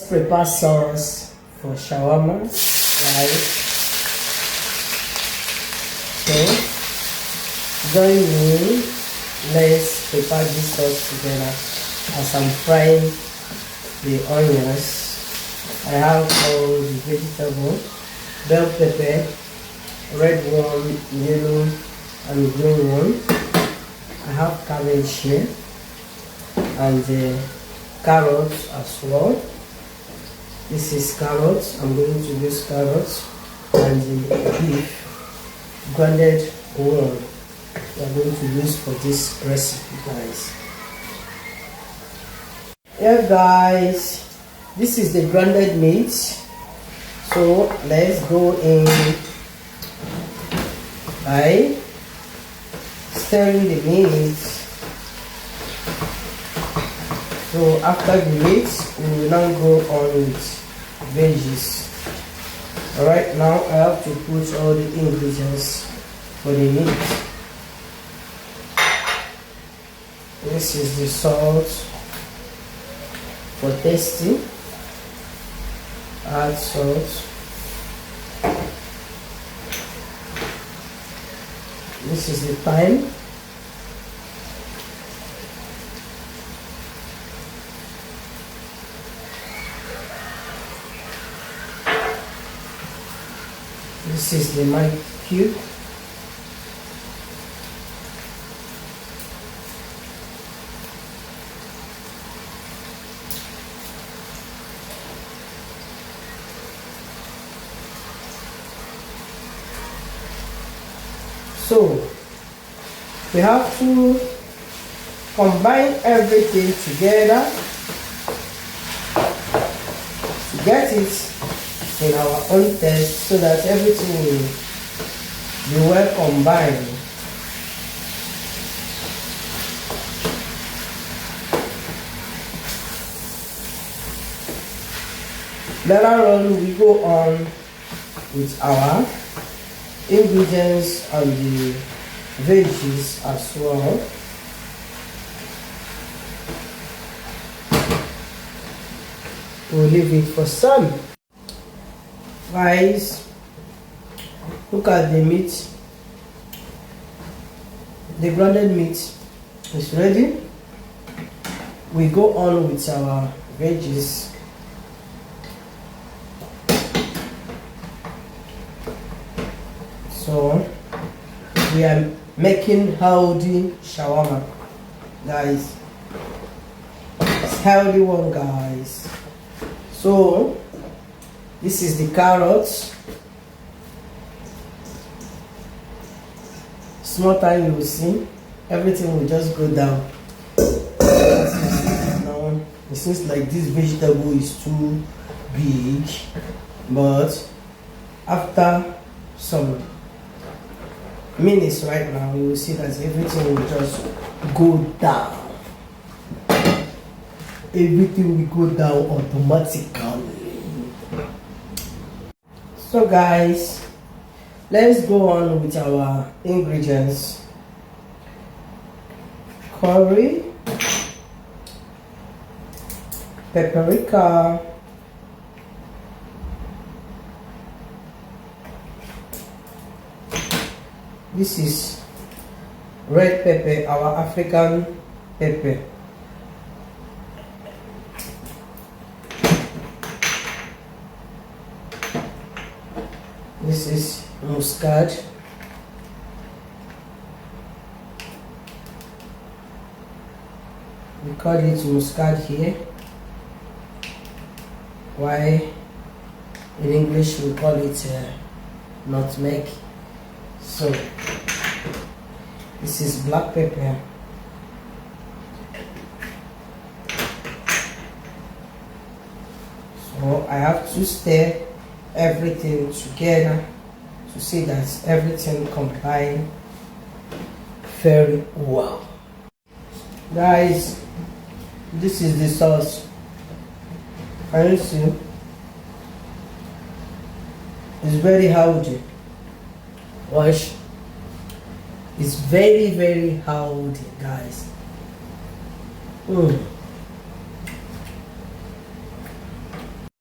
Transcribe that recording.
Prepare sauce for shawarma, guys. So join me. Let's prepare this sauce together. As I'm frying the onions, I have all the vegetables: bell pepper, red one, yellow, and green one. I have cabbage here and carrots as well. This is carrots. I'm going to use carrots and the beef, grounded one. We are going to use for this recipe, guys. Yeah, guys, this is the grounded meat. So let's go in by stirring the meat. So after the meat, we will now go on with veggies. Alright, now I have to put all the ingredients for the meat. This is the salt for tasting. Add salt. This is the thyme. This is the Maggi cube. So we have to combine everything together to get it in our own taste, so that everything will be well combined. Later on, we go on with our ingredients and the veggies as well. We'll leave it for some. Guys, look at the meat. The grounded meat is ready. We go on with our veggies. So we are making healthy shawarma, guys. It's healthy one, guys. So this is the carrots. Small time you will see everything will just go down. Now it seems like this vegetable is too big, but after some minutes right now, you will see that everything will just go down. Everything will go down automatically. So guys, let's go on with our ingredients. Curry, paprika, this is red pepper, our African pepper. This is mustard. We call it mustard here. Why in English we call it nutmeg. So this is black pepper. So I have to stir everything together to see that everything combined very well. Guys, this is the sauce. Can you see? It's very healthy. Watch. It's very healthy, guys.